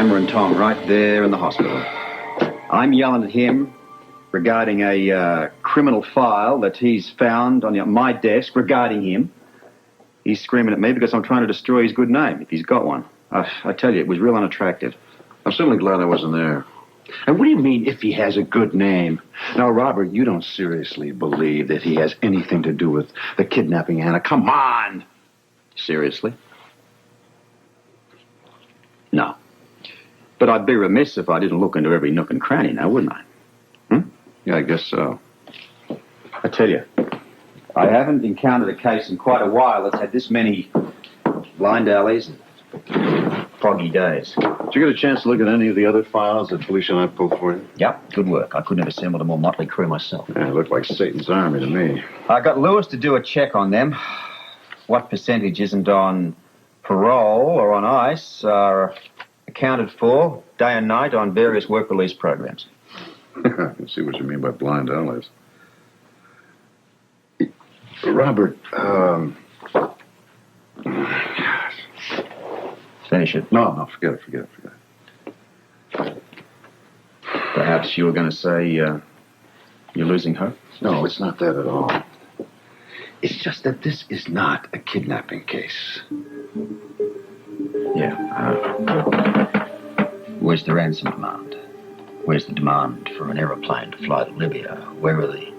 Hammer and Tom right there in the hospital. I'm yelling at him regarding a criminal file that he's found on my desk regarding him. He's screaming at me because I'm trying to destroy his good name, if he's got one. I tell you, it was real unattractive. I'm certainly glad I wasn't there. And what do you mean, if he has a good name? Now, Robert, you don't seriously believe that he has anything to do with the kidnapping, Anna. Come on! Seriously? No. But I'd be remiss if I didn't look into every nook and cranny now, wouldn't I? Yeah, I guess so. I tell you, I haven't encountered a case in quite a while that's had this many blind alleys and foggy days. Did you get a chance to look at any of the other files that Felicia and I pulled for you? Yep, good work. I couldn't have assembled a more motley crew myself. Yeah, it looked like Satan's army to me. I got Lewis to do a check on them. What percentage isn't on parole or on ice are accounted for day and night on various work release programs. I can see what you mean by blind alleys. Robert, Finish it. No, forget it. Perhaps you were going to say you're losing hope? No, it's not that at all. It's just that this is not a kidnapping case. Yeah. Where's the ransom demand? Where's the demand for an aeroplane to fly to Libya? Where are the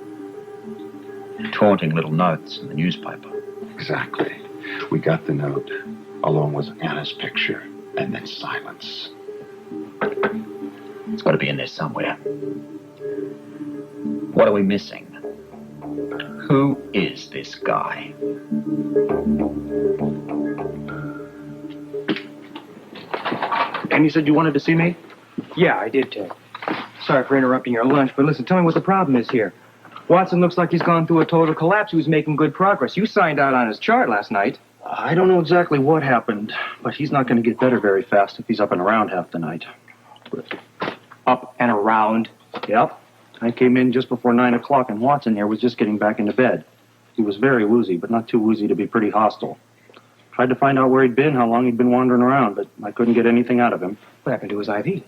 taunting little notes in the newspaper? Exactly. We got the note, along with Anna's picture, and then silence. It's got to be in there somewhere. What are we missing? Who is this guy? And you said you wanted to see me? Yeah, I did, Ted. Sorry for interrupting your lunch, but listen, tell me what the problem is here. Watson looks like he's gone through a total collapse. He was making good progress. You signed out on his chart last night. I don't know exactly what happened, but he's not going to get better very fast if he's up and around half the night. Up and around. Yep. I came in just before 9 o'clock, and Watson here was just getting back into bed. He was very woozy, but not too woozy to be pretty hostile. Tried to find out where he'd been, how long he'd been wandering around, but I couldn't get anything out of him. What happened to his IV?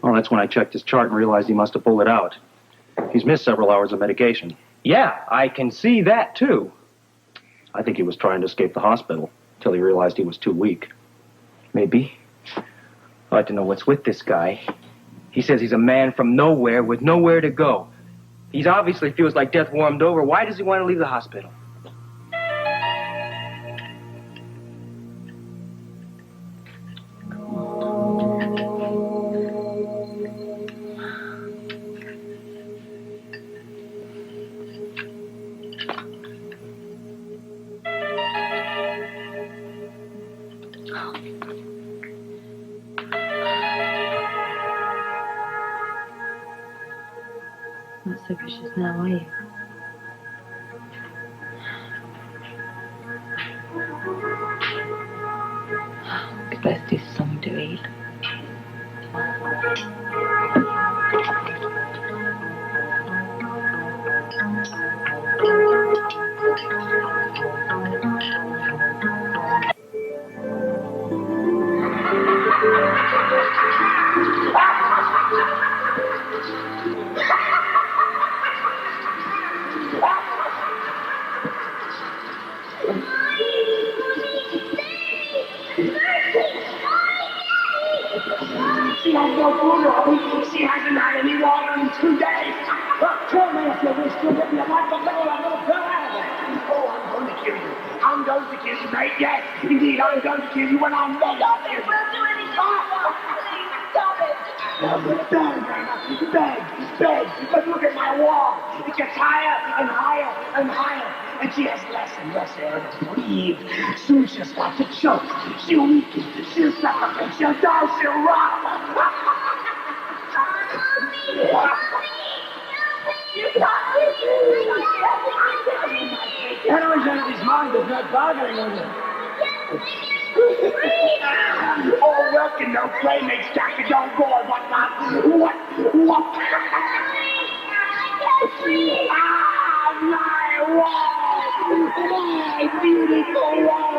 Well, that's when I checked his chart and realized he must have pulled it out. He's missed several hours of medication. Yeah, I can see that, too. I think he was trying to escape the hospital until he realized he was too weak. Maybe. I'd like to know what's with this guy. He says he's a man from nowhere with nowhere to go. He obviously feels like death warmed over. Why does he want to leave the hospital? Not so vicious now, are you? Let's do something to eat. She has no food or she hasn't had any water in 2 days. Kill me if you wish to, if you like to kill that little girl out of it. Oh, I'm going to kill you. I'm going to kill you, mate. Yes, indeed, I'm going to kill you when I'm dead. Stop it, we'll do anything. Please, stop it. Beg. But look at my wall. It gets higher and higher and higher. And she has less and less air to breathe. Soon she'll start to choke. She'll weaken. She'll suffocate. She'll die. She'll rot. Henry's out of his mind. There's no bargaining with him. Oh, welcome, no playmates, Jack, and don't go or whatnot. What? Ah, my wall! My beautiful wall!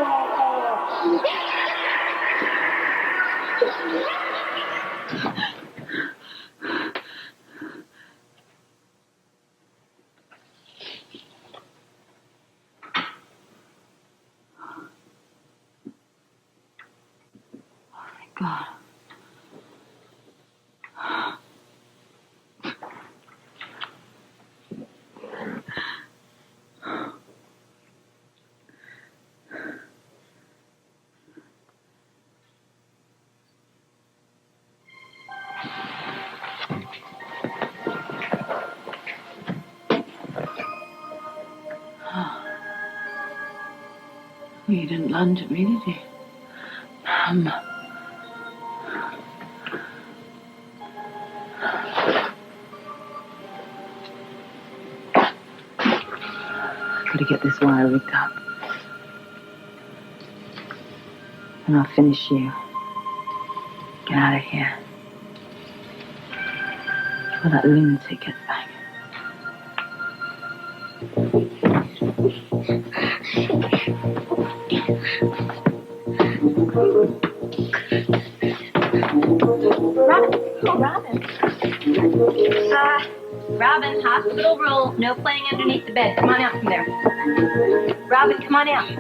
God. He didn't lunge at me, did he? Gotta get this wire rigged up. And I'll finish you. Get out of here. Before that lunatic gets back. Robin, hospital rule. No playing underneath the bed. Come on out from there. Robin, come on out.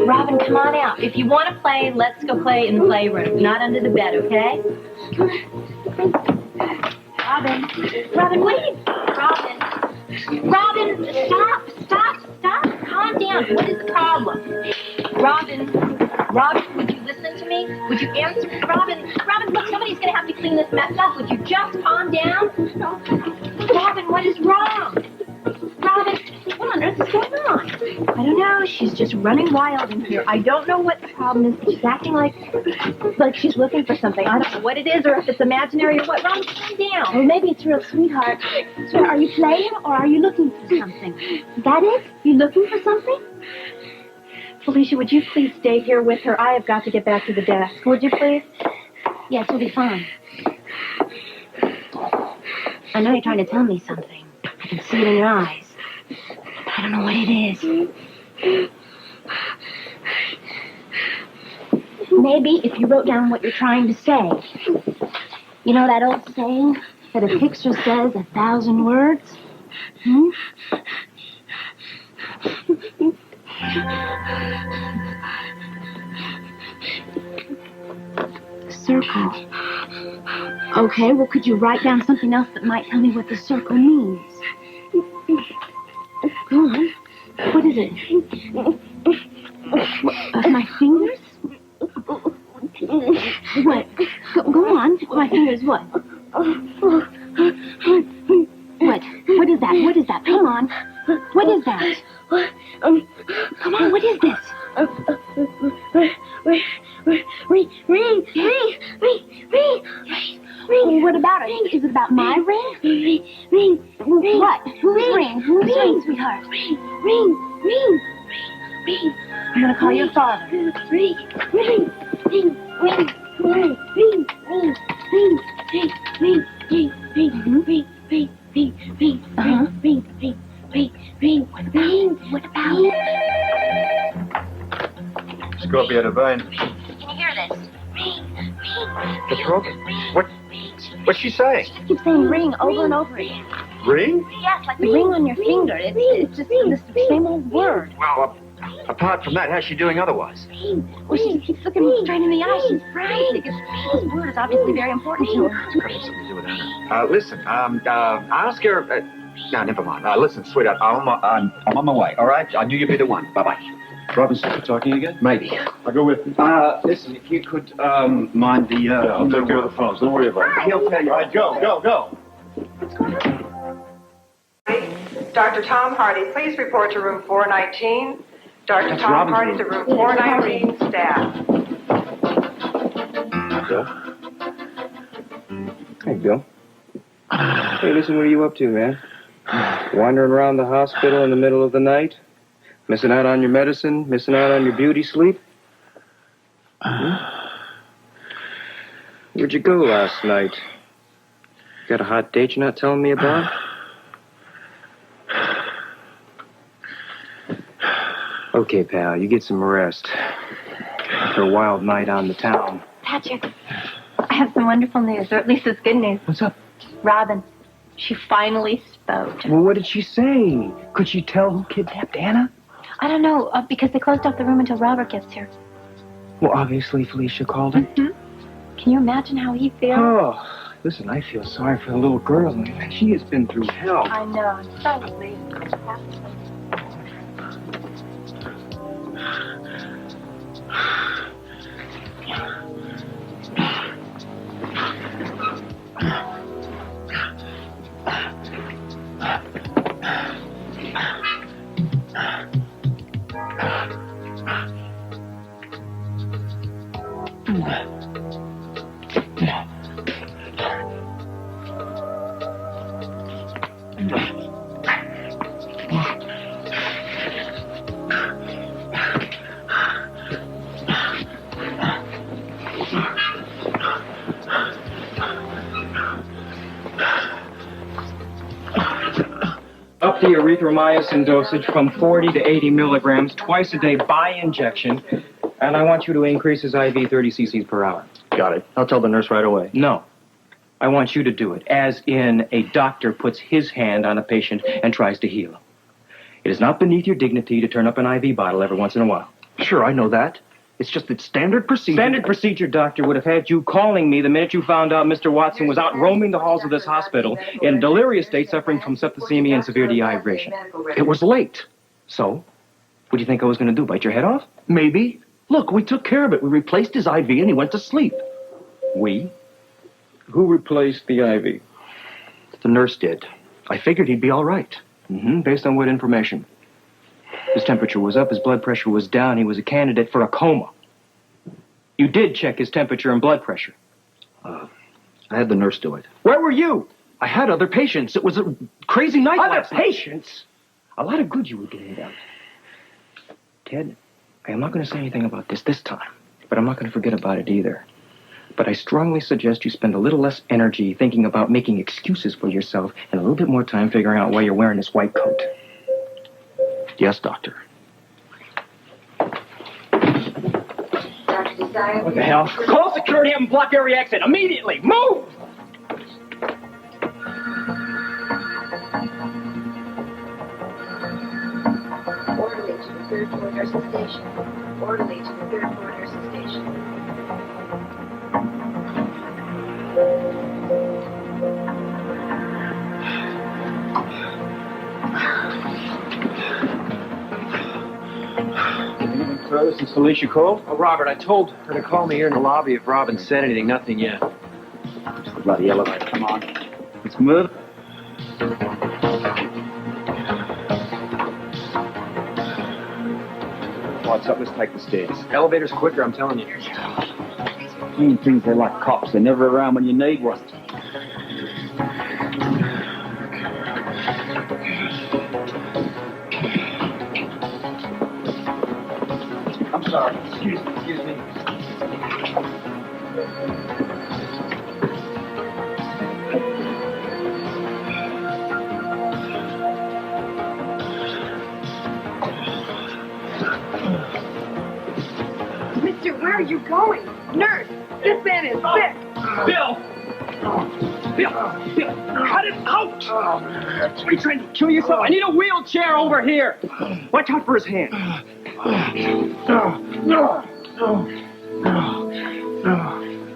Robin, come on out. If you want to play, let's go play in the playroom. Not under the bed, okay? Robin. Robin, wait. Robin, stop. Calm down. What is the problem? Robin, would you listen to me? Would you answer? Robin, look, somebody's going to have to clean this mess up. Would you just calm down? Robin, what is wrong? Robin, what on earth is going on? I don't know. She's just running wild in here. I don't know what the problem is, but she's acting like she's looking for something. I don't know what it is or if it's imaginary or what. Robin, calm down. Well, maybe it's real, sweetheart. So are you playing or are you looking for something? Is that it? You looking for something? Felicia, would you please stay here with her? I have got to get back to the desk. Would you please? Yes, we'll be fine. I know you're trying to tell me something. I can see it in your eyes. But I don't know what it is. Maybe if you wrote down what you're trying to say. You know that old saying that a picture says 1,000 words? Circle. Okay, well, could you write down something else that might tell me what the circle means? Go on. What is it? My fingers? What? Go on. My fingers, what? What? What is that? What is that? Come on. What is that? Come on, what is this? Ring. What about it? Is it about my ring? Ring. What? Whose ring? Whose ring, sweetheart? Ring. I'm gonna call your father. Ring. What about it? Scorpio Devane. Can you hear this? Ring. What's wrong? What's she saying? She keeps saying ring over and over again. Ring? Yes, like the ring on your finger. It's just the same old word. Well, apart from that, how's she doing otherwise? Well, she keeps looking me straight in the eye. She's frantic. This word is obviously very important to her. It's got something to do with her. Listen, ask her... no, never mind. Listen, sweetheart, I'm on my way, all right? I knew you'd be the one. Bye-bye. Robinson talking again? Maybe. I'll go with you. Listen, if you could mind the... I'll take care of the phones. Don't worry about it. He'll tell you. All right, go. Dr. Tom Hardy, please report to room 419. Dr. Tom Hardy to room 419, staff. Bill? Hey, Bill. Hey, listen, what are you up to, man? Wandering around the hospital in the middle of the night? Missing out on your medicine? Missing out on your beauty sleep? Where'd you go last night? Got a hot date you're not telling me about? Okay, pal, you get some rest. After a wild night on the town. Patrick, I have some wonderful news, or at least it's good news. What's up? Robin, she finally spoke. Well, what did she say? Could she tell who kidnapped Anna? I don't know, because they closed off the room until Robert gets here. Well, obviously Felicia called her. Mm-hmm. Can you imagine how he feels? Oh, listen, I feel sorry for the little girl. She has been through hell. I know. I'm so relieved. Up the erythromycin dosage from 40 to 80 milligrams twice a day by injection, and I want you to increase his IV 30 cc's per hour. Got it. I'll tell the nurse right away. No. I want you to do it, as in a doctor puts his hand on a patient and tries to heal him. It is not beneath your dignity to turn up an IV bottle every once in a while. Sure, I know that. It's just that standard procedure. Standard procedure, doctor, would have had you calling me the minute you found out Mr. Watson was out roaming the halls of this hospital in a delirious state suffering from septicemia and severe dehydration. It was late. So, what do you think I was going to do, bite your head off? Maybe. Look, we took care of it. We replaced his IV and he went to sleep. We? Who replaced the IV? The nurse did. I figured he'd be all right. Based on what information? His temperature was up, his blood pressure was down, he was a candidate for a coma. You did check his temperature and blood pressure. I had the nurse do it. Where were you? I had other patients. It was a crazy night Other last night. patients? A lot of good you were getting done. Ted, I am not going to say anything about this time, but I'm not going to forget about it either. But I strongly suggest you spend a little less energy thinking about making excuses for yourself and a little bit more time figuring out why you're wearing this white coat. Yes, doctor. What the hell? Call security and block every exit immediately. Move! Orderly to the third floor nursing station. Orderly to the third floor nursing station. Further since Felicia called? Oh, Robert, I told her to call me here in the lobby if Robin said anything. Nothing yet. It's the bloody elevator. Come on. Let's move. What's up? Let's take the stairs. Elevator's quicker, I'm telling you. Mean things, they're like cops. They're never around when you need one. I'm sorry. Excuse me. Mister, where are you going? Nurse, this man is sick. Bill! Bill! Cut it out! Are you trying to kill yourself? I need a wheelchair over here! Watch out for his hand.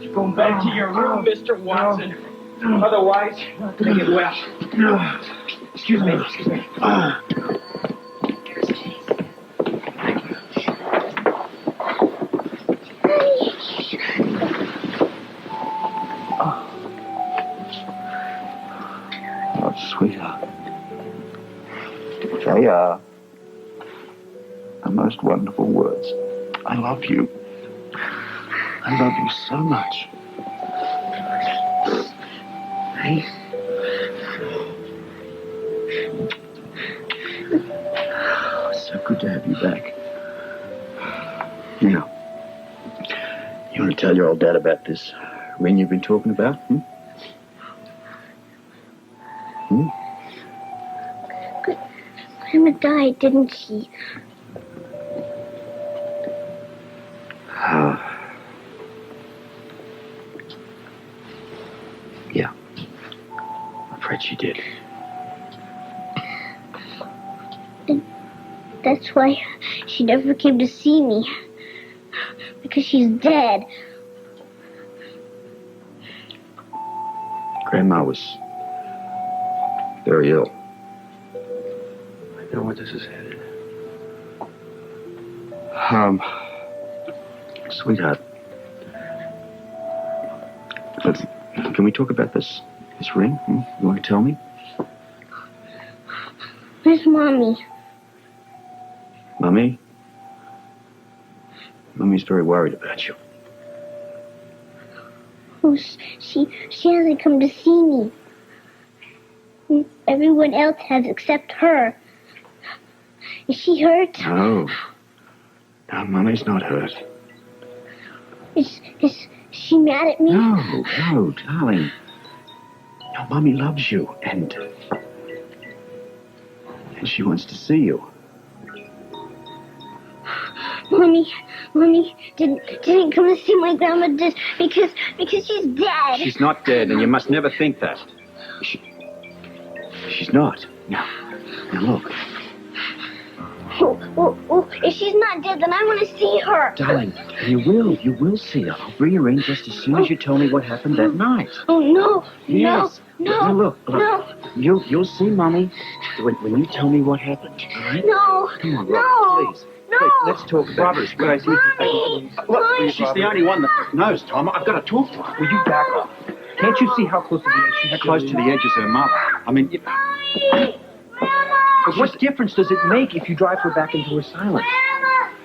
You're going back to your room, Mr. Watson. Otherwise, you're not going to get well. Excuse me. Sweetheart. They are the most wonderful words. I love you. I love you so much. Hey. So good to have you back. Now, you want to tell your old dad about this ring you've been talking about? But Grandma died, didn't she? afraid she did. That's why she never came to see me. Because she's dead. Grandma was very ill. I know where this is headed. Sweetheart. Can we talk about this ring? You want to tell me? Where's Mommy? Mummy? Mummy's very worried about you. Oh, she hasn't come to see me. Everyone else has except her. Is she hurt? No. No, Mummy's not hurt. Is she mad at me? No, darling. No, Mummy loves you, and she wants to see you. Mommy didn't come to see my grandma just because she's dead. She's not dead, and you must never think that. She's not. Now look. Oh, if she's not dead, then I want to see her. Darling, you will see her. I'll bring her in just as soon as you tell me what happened that night. Oh, no. Yes. No. Now look. No. You'll see Mommy when you tell me what happened, all right? No. Come on, No. Robert, please. No. Please, let's talk about this. Could I see? Mommy. Look, she's the only one that knows, Tom. I've got to talk to her. Will you back up? Can't you see how close to the edge she How close to the edge is her mother? I mean, But what difference does it make if you drive her back into her silence?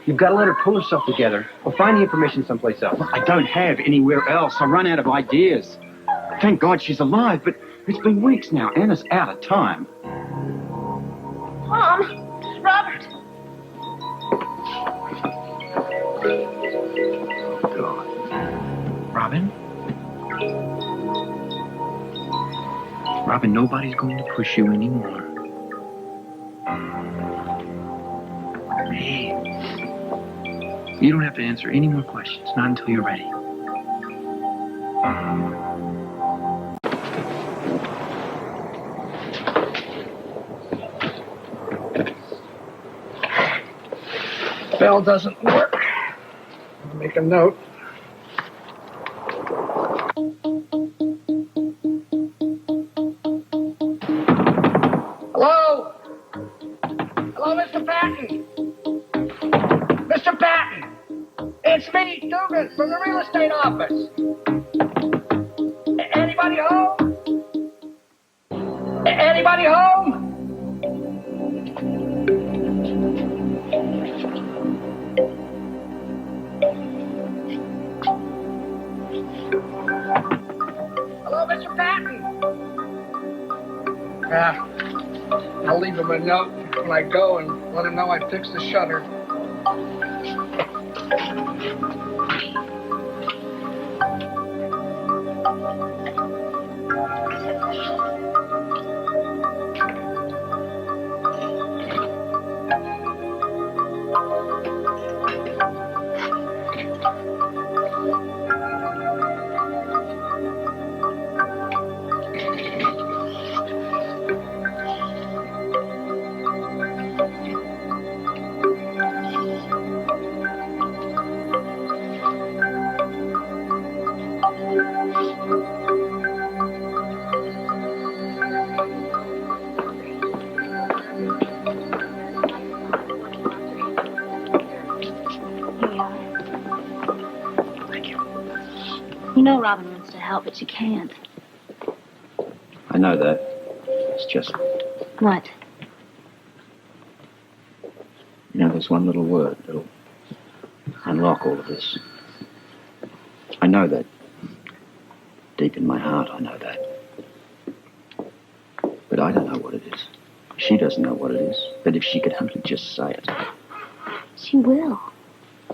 You've got to let her pull herself together or find the information someplace else. I don't have anywhere else. I run out of ideas. Thank God she's alive, but it's been weeks now. Anna's out of time. Mom, Robert. God. Robin, nobody's going to push you anymore. Hey, you don't have to answer any more questions, not until you're ready. Bell doesn't work. Make a note. Hello? Hello, Mr. Patton? Mr. Patton! It's me, Dugan, from the real estate office. Anybody home? Anybody home? Hello, Mr. Patton? Yeah. I'll leave him a note when I go and let him know I fixed the shutter. You know Robin wants to help, but she can't. I know that. It's just, What? there's one little word that'll unlock all of this. I know that. Deep in my heart, I know that. But I don't know what it is. She doesn't know what it is. But if she could only just say it. She will.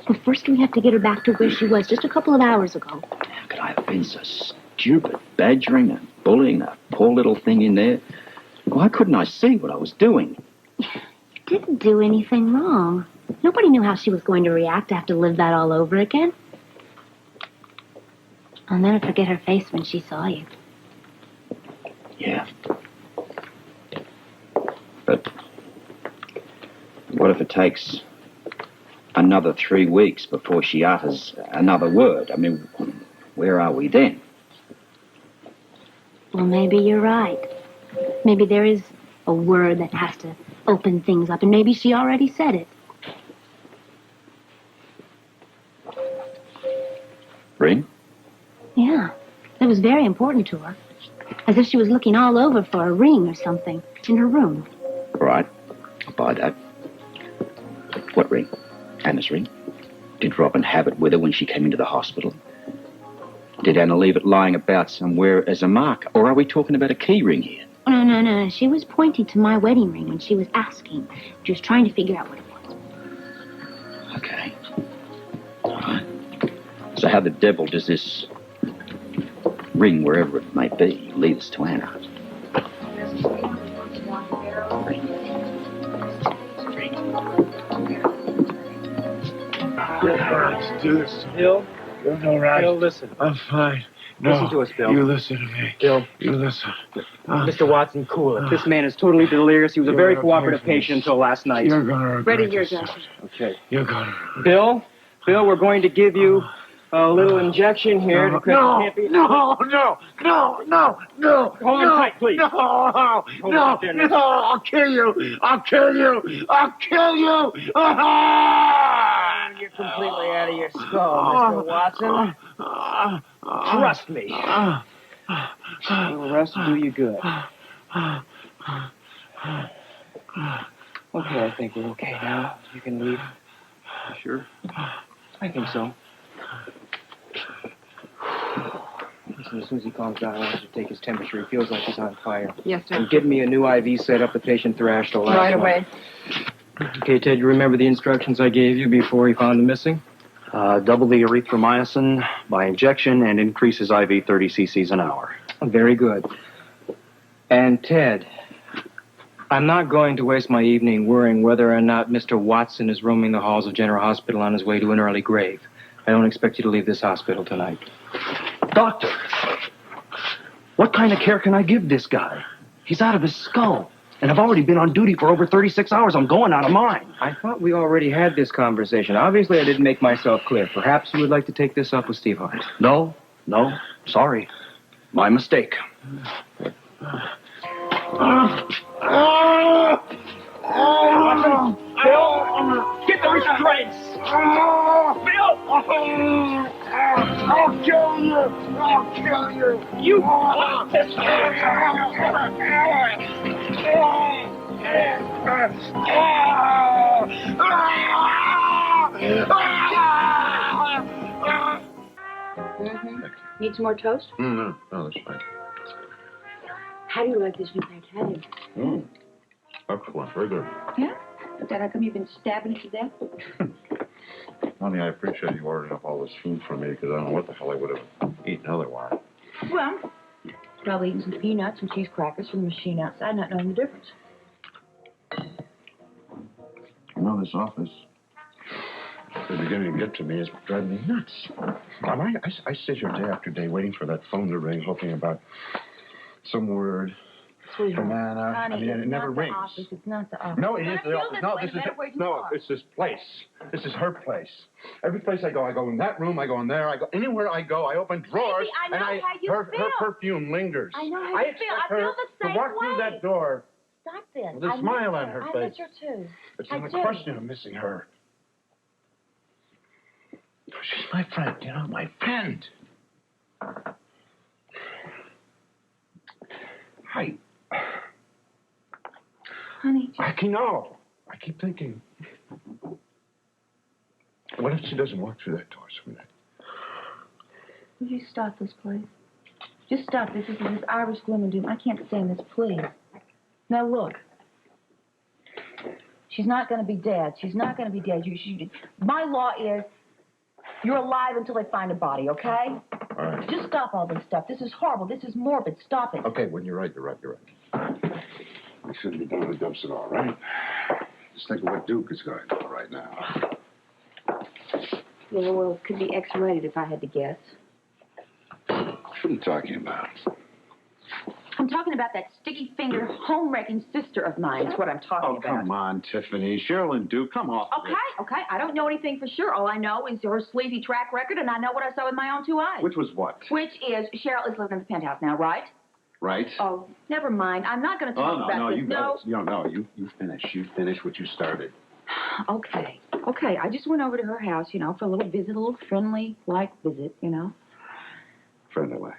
But first we have to get her back to where she was just a couple of hours ago. How could I have been so stupid? Badgering and bullying that poor little thing in there. Why couldn't I see what I was doing? You didn't do anything wrong. Nobody knew how she was going to react to have to live that all over again. I'll never forget her face when she saw you. Yeah. But what if it takes another 3 weeks before she utters another word? I mean, where are we then? Well, maybe you're right. Maybe there is a word that has to open things up, and maybe she already said it. Ring? Yeah. It was very important to her. As if she was looking all over for a ring or something in her room. Right. I'll buy that. What ring? Anna's ring? Did Robin have it with her when she came into the hospital? Did Anna leave it lying about somewhere as a marker? Or are we talking about a key ring here? No. She was pointing to my wedding ring when she was asking. She was trying to figure out what it was. Okay. All right. So how the devil does this ring, wherever it may be, lead us to Anna? Let's do this. Bill? You're all right. Bill, listen. I'm fine. No, Listen to us, Bill. You listen to me. Bill. You listen. Mr. Watson, cool it. This man is totally delirious. He was a very cooperative patient until last night. You're gonna regret Ready, your this. Doctor. Okay. You're gonna. Bill, we're going to give you a little injection here. No. Hold on tight, please. No, I'll kill you. You're completely out of your skull, Mr. Watson. Trust me. The rest will do you good. Okay, I think we're okay now. You can leave. Sure? I think so. Listen, as soon as he calms down, I want you to take his temperature. He feels like he's on fire. Yes, sir. And get me a new IV set up. The patient thrashed the last Right one. away. Okay, Ted, you remember the instructions I gave you before he found the missing? Double the erythromycin by injection and increase his IV 30 cc's an hour. Very good. And Ted, I'm not going to waste my evening worrying whether or not Mr. Watson is roaming the halls of General Hospital on his way to an early grave. I don't expect you to leave this hospital tonight. Doctor, what kind of care can I give this guy? He's out of his skull. And I've already been on duty for over 36 hours. I'm going out of mine. I thought we already had this conversation. Obviously, I didn't make myself clear. Perhaps you would like to take this up with Steve Hart. No. Sorry. My mistake. Bill, get the restraints! Bill! I'll kill you! You Need some more toast? No, that's fine. How do you like this new patty? Excellent. Very good. Yeah? Dad, how come you've been stabbing it to death? Honey, I appreciate you ordering up all this food for me because I don't know what the hell I would have eaten otherwise. Well, probably eating some peanuts and cheese crackers from the machine outside, not knowing the difference. You know, this office, they're beginning to get to me. It's driving me nuts. I sit here day after day waiting for that phone to ring, hoping about some word. Sweetheart, Banana. honey, I mean, it never rings. It's not the office. No, it is the I feel office. this No, way this is no matter where you no, are. it's this place. This is her place. Every place I go in that room, I go in there, I go anywhere I go, I open drawers, I know and how you her feel. perfume lingers. I know how I you expect feel. I her feel the same to walk through way. that door Stop this. with a I smile miss on her I face. miss her too. It's I not a do. question of missing her. She's my friend, you know, my friend. Honey, I keep thinking. What if she doesn't walk through that door someday? would you stop this, please? Just stop this. This is this Irish gloom and doom. I can't stand this, please. Now, look. She's not going to be dead. She's not going to be dead. My law is you're alive until they find a body, okay? All right. Just stop all this stuff. This is horrible. This is morbid. Stop it. Okay, when you're right. We shouldn't be doing the dumps at all, right? Just think of what Duke is going through right now. Yeah, well, it could be X-rated if I had to guess. What are you talking about? I I'm talking about that sticky-fingered, home-wrecking sister of mine. That's what I'm talking about. Oh, come on, Tiffany. Cheryl and Duke, come off. Okay. I don't know anything for sure. All I know is her sleazy track record, and I know what I saw with my own 2 eyes. Which was what? Which is Cheryl is living in the penthouse now, right? Right. Oh, never mind. I'm not going to talk about this. You finish. You finish what you started. Okay. I just went over to her house, for a little visit, a little friendly-like visit, Friendly-like.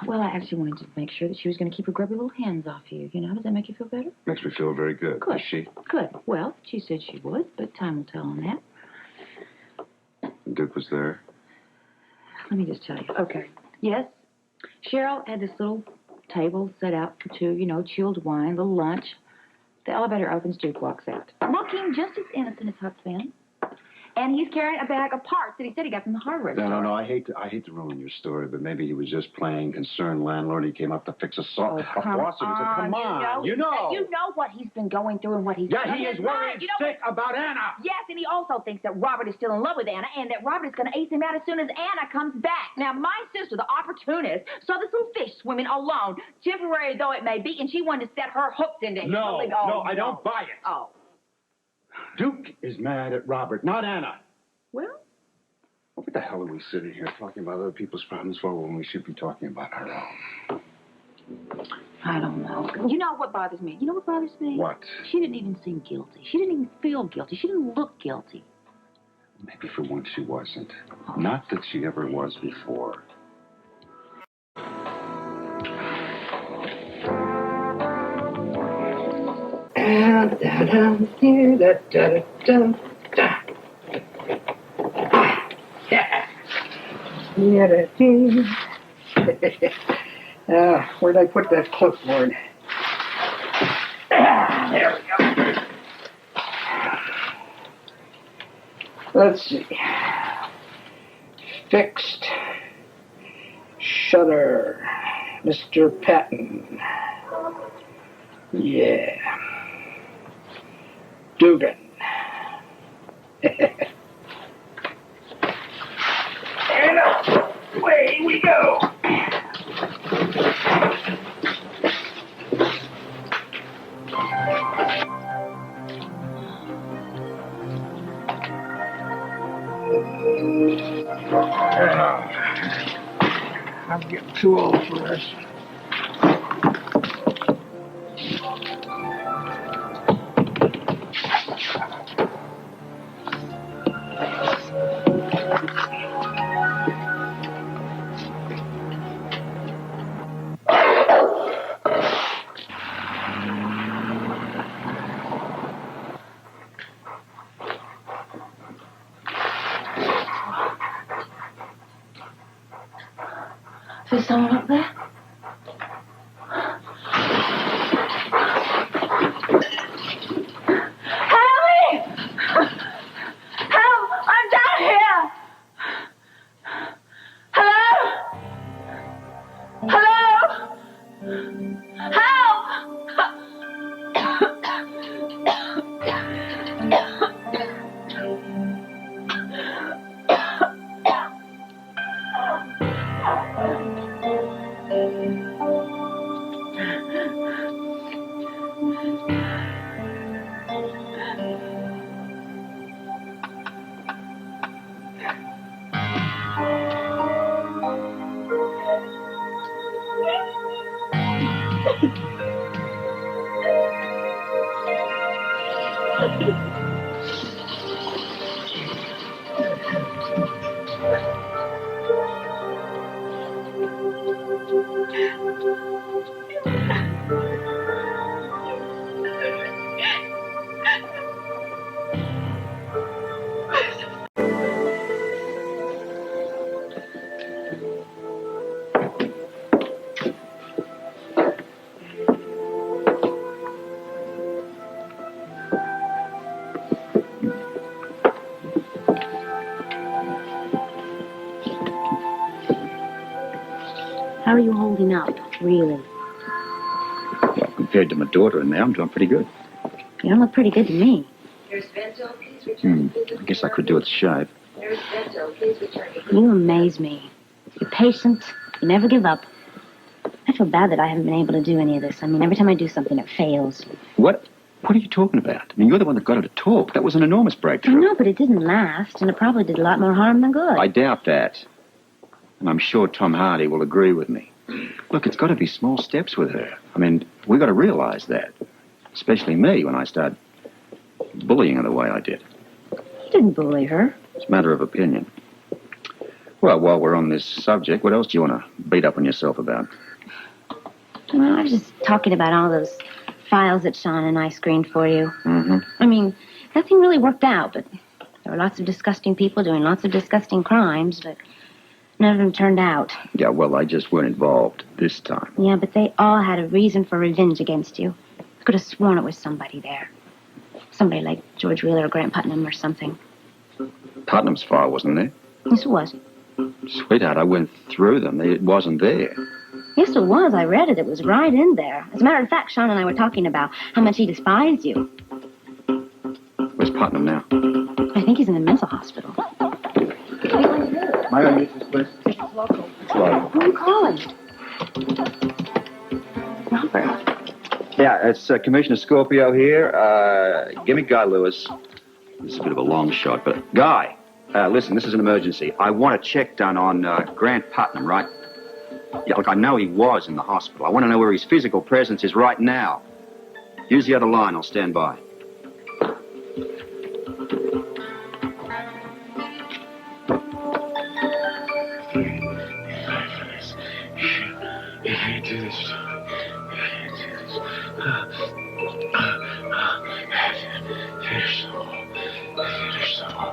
Well, I actually wanted to make sure that she was going to keep her grubby little hands off you, Does that make you feel better? Makes me feel very good. Good. Is she? Good. Well, she said she would, but time will tell on that. Duke was there. Let me just tell you. Okay. Yes, Cheryl had this little table set out for 2, chilled wine, little lunch. The elevator opens, Duke walks out. Looking just as innocent as Huck's been. And he's carrying a bag of parts that he said he got from the hardware store. No. I hate to ruin your story, but maybe he was just playing concerned landlord. He came up to fix a faucet. He said, "Come on, You know what he's been going through and what he's done. Yeah, he is worried sick about Anna. Yes, and he also thinks that Robert is still in love with Anna and that Robert is going to ace him out as soon as Anna comes back. Now, my sister, the opportunist, saw this little fish swimming alone, temporary though it may be, and she wanted to set her hooks into him. No, I don't buy it. Oh. Duke is mad at Robert, not Anna. Well? What the hell are we sitting here talking about other people's problems for when we should be talking about our own? I don't know. You know what bothers me? What? She didn't even seem guilty. She didn't even feel guilty. She didn't look guilty. Maybe for once she wasn't. Not that she ever was before. Where'd I put that clipboard? There we go. Let's see. Fixed. Shutter. Mr. Patton. Yeah. Dugan. And away we go. I'm getting too old for this. Is there someone up there? Help me! Help! I'm down here! Hello? How are you holding up, really? Well, compared to my daughter and now, I'm doing pretty good. You don't look pretty good to me. I guess I could do with a shave. You amaze me. You're patient. You never give up. I feel feel bad that I haven't been able to do any of this. I mean, every time I do something, it fails. What are you talking about? I mean, you're the one that got her to talk. That was an enormous I breakthrough. know, but it didn't last, and it probably did a lot more harm than good. I doubt that. And I'm sure Tom Hardy will agree with me. Look, it's got to be small steps with her. I mean, we got to realize that. Especially me, when I start bullying her the way I did. You didn't bully her. It's a matter of opinion. Well, while we're on this subject, what else do you want to beat up on yourself about? Well, I was just talking about all those files that Sean and I screened for you. Mm-hmm. I mean, nothing really worked out, but there were lots of disgusting people doing lots of disgusting crimes, but none of them turned out. Yeah, well, I just weren't involved this time. Yeah, but they all had a reason for revenge against you. I could have sworn it was somebody there. Somebody like George Wheeler or Grant Putnam or something. Putnam's file wasn't there. Yes, it was. Sweetheart, I went through them. It wasn't there. Yes, it was. I read it. It was right in there. As a matter of fact, Sean and I were talking about how much he despised you. Where's Putnam now? I think he's in the mental hospital. My own business, please. It's local. Who are you calling? Robert. Yeah, it's Commissioner Scorpio here. Give me Guy Lewis. This is a bit of a long shot, but Guy, listen, this is an emergency. I want a check done on Grant Putnam, right? Yeah, look, I know he was in the hospital. I want to know where his physical presence is right now. Use the other line. I'll stand by. You can't do this. You can't do this. Finish the wall. Finish the wall.